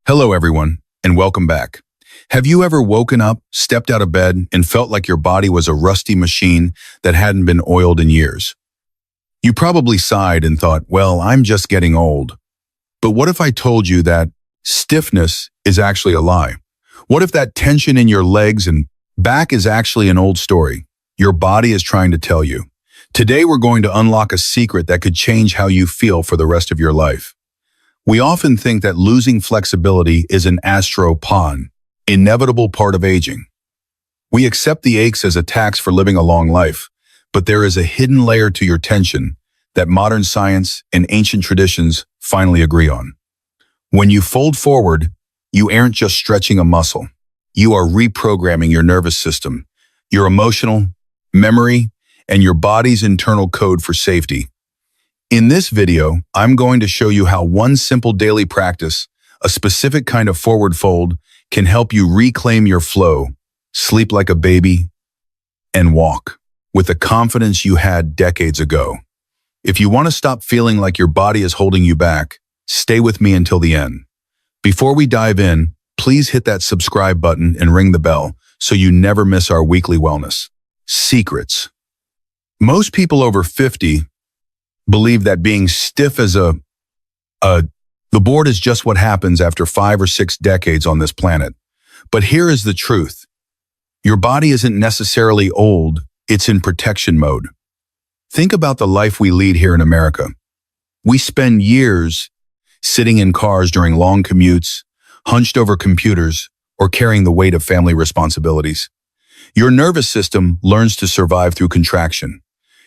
Hello, everyone, and welcome back. Have you ever woken up, stepped out of bed, and felt like your body was a rusty machine that hadn't been oiled in years? You probably sighed and thought, well, I'm just getting old. But what if I told you that stiffness is actually a lie? What if that tension in your legs and back is actually an old story your body is trying to tell you? Today, we're going to unlock a secret that could change how you feel for the rest of your life. We often think that losing flexibility is an astropon, inevitable part of aging. We accept the aches as a tax for living a long life, but there is a hidden layer to your tension that modern science and ancient traditions finally agree on. When you fold forward, you aren't just stretching a muscle. You are reprogramming your nervous system, your emotional, memory, and your body's internal code for safety. In this video, I'm going to show you how one simple daily practice, a specific kind of forward fold, can help you reclaim your flow, sleep like a baby, and walk with the confidence you had decades ago. If you want to stop feeling like your body is holding you back, stay with me until the end. Before we dive in, please hit that subscribe button and ring the bell so you never miss our weekly wellness secrets. Most people over 50 believe that being stiff as the board is just what happens after 5 or 6 decades on this planet. But here is the truth. Your body isn't necessarily old, it's in protection mode. Think about the life we lead here in America. We spend years sitting in cars during long commutes, hunched over computers, or carrying the weight of family responsibilities. Your nervous system learns to survive through contraction.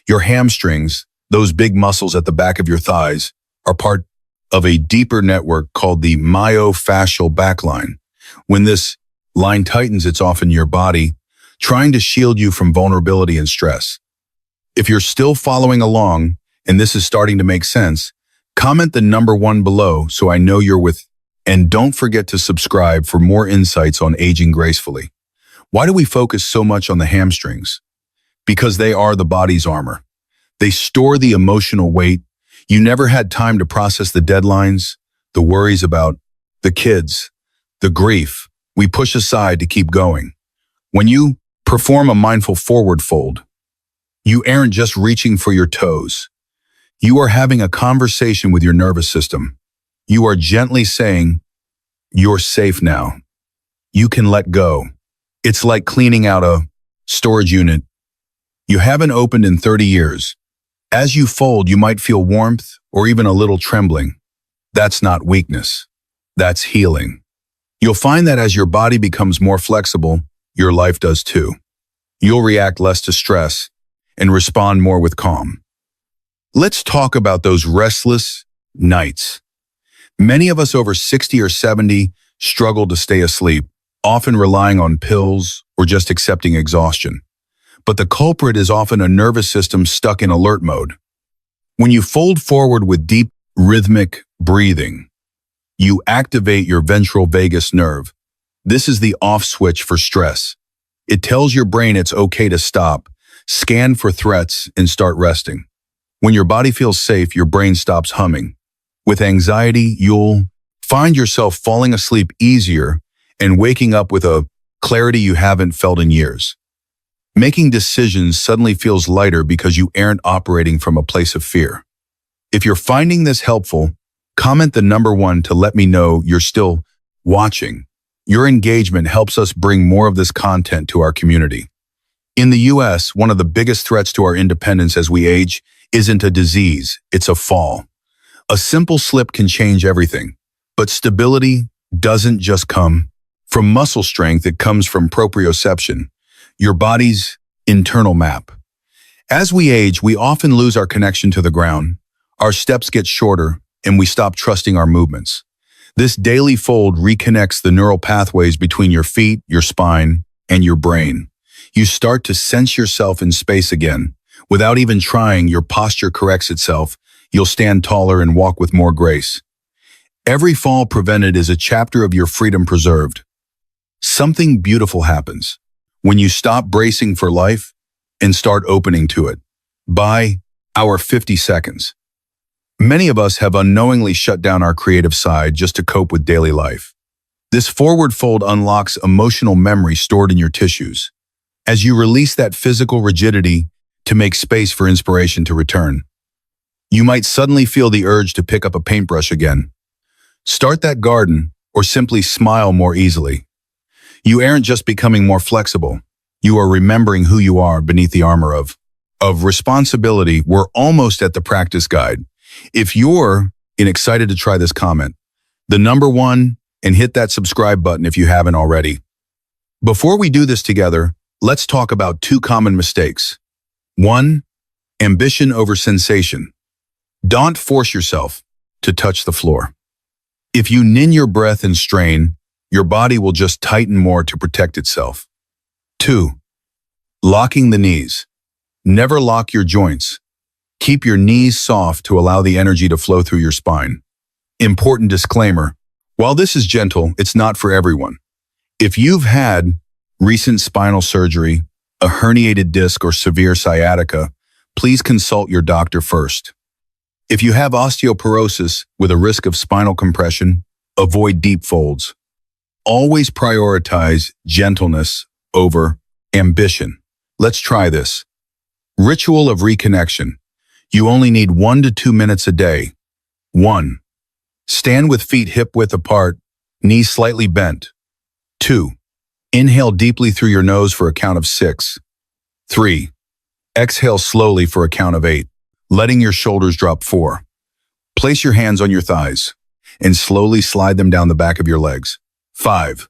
Your hamstrings, those big muscles at the back of your thighs, are part of a deeper network called the myofascial backline. When this line tightens, it's often your body trying to shield you from vulnerability and stress. If you're still following along, and this is starting to make sense, comment the number 1 below so I know you're with. And don't forget to subscribe for more insights on aging gracefully. Why do we focus so much on the hamstrings? Because they are the body's armor. They store the emotional weight. You never had time to process the deadlines, the worries about the kids, the grief we push aside to keep going. When you perform a mindful forward fold, you aren't just reaching for your toes. You are having a conversation with your nervous system. You are gently saying, "You're safe now. You can let go." It's like cleaning out a storage unit you haven't opened in 30 years. As you fold, you might feel warmth or even a little trembling. That's not weakness. That's healing. You'll find that as your body becomes more flexible, your life does too. You'll react less to stress and respond more with calm. Let's talk about those restless nights. Many of us over 60 or 70 struggle to stay asleep, often relying on pills or just accepting exhaustion. But the culprit is often a nervous system stuck in alert mode. When you fold forward with deep, rhythmic breathing, you activate your ventral vagus nerve. This is the off switch for stress. It tells your brain it's okay to stop, scan for threats, and start resting. When your body feels safe, your brain stops humming. With anxiety, you'll find yourself falling asleep easier and waking up with a clarity you haven't felt in years. Making decisions suddenly feels lighter because you aren't operating from a place of fear. If you're finding this helpful, comment the number 1 to let me know you're still watching. Your engagement helps us bring more of this content to our community. In the US, one of the biggest threats to our independence as we age isn't a disease, it's a fall. A simple slip can change everything, but stability doesn't just come from muscle strength, it comes from proprioception, your body's internal map. As we age, we often lose our connection to the ground. Our steps get shorter, and we stop trusting our movements. This daily fold reconnects the neural pathways between your feet, your spine, and your brain. You start to sense yourself in space again. Without even trying, your posture corrects itself. You'll stand taller and walk with more grace. Every fall prevented is a chapter of your freedom preserved. Something beautiful happens when you stop bracing for life and start opening to it. By our 50 seconds. Many of us have unknowingly shut down our creative side just to cope with daily life. This forward fold unlocks emotional memory stored in your tissues. As you release that physical rigidity to make space for inspiration to return, you might suddenly feel the urge to pick up a paintbrush again. Start that garden, or simply smile more easily. You aren't just becoming more flexible. You are remembering who you are beneath the armor of responsibility. We're almost at the practice guide. If you're excited to try this, comment the number 1 and hit that subscribe button if you haven't already. Before we do this together, let's talk about 2 common mistakes. 1. Ambition over sensation. Don't force yourself to touch the floor. If you nin your breath and strain, your body will just tighten more to protect itself. 2. Locking the knees. Never lock your joints. Keep your knees soft to allow the energy to flow through your spine. Important disclaimer: while this is gentle, it's not for everyone. If you've had recent spinal surgery, a herniated disc, or severe sciatica, please consult your doctor first. If you have osteoporosis with a risk of spinal compression, avoid deep folds. Always prioritize gentleness over ambition. Let's try this. Ritual of reconnection. You only need 1 to 2 minutes a day. 1. Stand with feet hip-width apart, knees slightly bent. 2. Inhale deeply through your nose for a count of 6. 3. Exhale slowly for a count of 8, letting your shoulders drop. 4. Place your hands on your thighs and slowly slide them down the back of your legs. 5.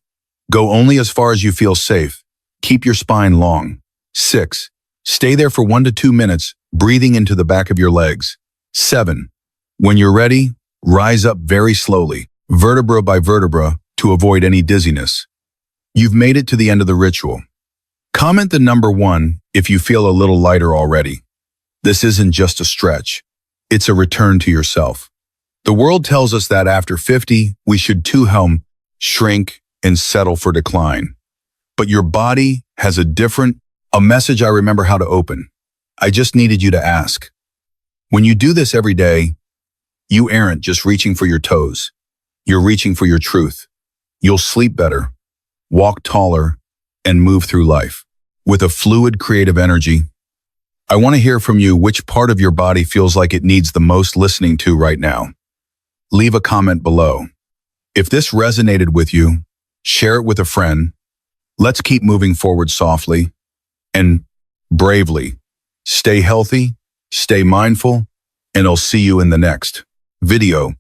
Go only as far as you feel safe. Keep your spine long. 6. Stay there for 1 to 2 minutes, breathing into the back of your legs. 7. When you're ready, rise up very slowly, vertebra by vertebra, to avoid any dizziness. You've made it to the end of the ritual. Comment the number 1 if you feel a little lighter already. This isn't just a stretch. It's a return to yourself. The world tells us that after 50, we should shrink, and settle for decline. But your body has a message I remember how to open. I just needed you to ask. When you do this every day, you aren't just reaching for your toes. You're reaching for your truth. You'll sleep better, walk taller, and move through life with a fluid, creative energy. I want to hear from you which part of your body feels like it needs the most listening to right now. Leave a comment below. If this resonated with you, share it with a friend. Let's keep moving forward softly and bravely. Stay healthy, stay mindful, and I'll see you in the next video.